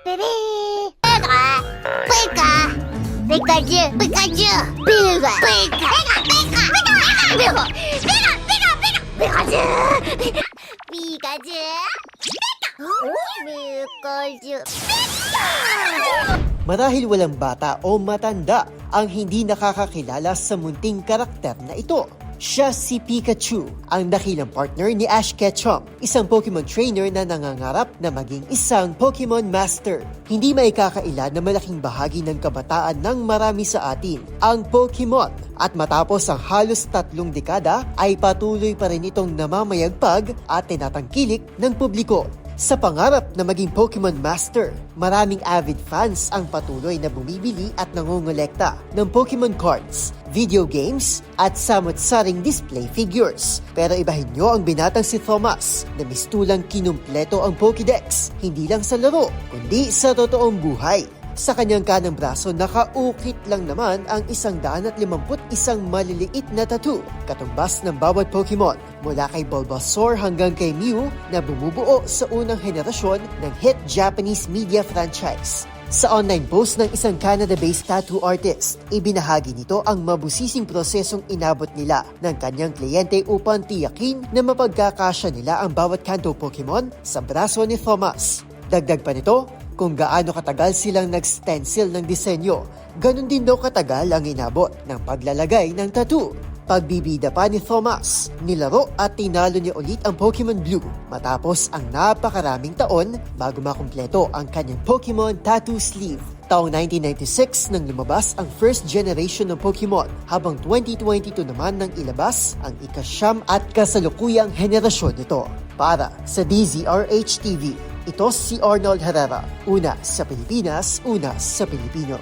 Bebe! Pega! Pega! Pikachu! Pikachu! Pega! Pega! Pega! Pega! Pega! Pega! Pega! Pikachu! Pikachu! Pikachu! Marahil walang bata o matanda ang hindi nakakakilala sa munting karakter na ito. Siya si Pikachu, ang dakilang partner ni Ash Ketchum, isang Pokemon trainer na nangangarap na maging isang Pokemon Master. Hindi maikakaila na malaking bahagi ng kabataan ng marami sa atin ang Pokemon, at matapos ang halos 3 dekada ay patuloy pa rin itong namamayagpag at tinatangkilik ng publiko. Sa pangarap na maging Pokemon Master, maraming avid fans ang patuloy na bumibili at nangongolekta ng Pokemon cards, video games, at samot-saring display figures. Pero ibahin nyo ang binatang si Thomas na mistulang kinumpleto ang Pokédex, hindi lang sa laro, kundi sa totoong buhay. Sa kanyang kanang braso, nakaukit lang naman ang 151 maliliit na tattoo, katumbas ng bawat Pokemon, mula kay Bulbasaur hanggang kay Mew na bumubuo sa unang henerasyon ng hit Japanese media franchise. Sa online post ng isang Canada-based tattoo artist, ibinahagi nito ang mabusising prosesong inabot nila ng kanyang kliyente upang tiyakin na mapagkakasya nila ang bawat kanto Pokemon sa braso ni Thomas. Dagdag pa nito, kung gaano katagal silang nag-stencil ng disenyo, ganun din daw katagal ang inabot ng paglalagay ng tattoo. Pagbibida pa ni Thomas, nilaro at tinalo niya ulit ang Pokemon Blue matapos ang napakaraming taon bago makumpleto ang kanyang Pokemon Tattoo Sleeve. Taong 1996 nang lumabas ang first generation ng Pokemon, habang 2022 naman nang ilabas ang ika-9 at kasalukuyang henerasyon nito. Para sa DZRH TV, ito si Arnold Herrera, una sa Pilipinas, una sa Pilipino.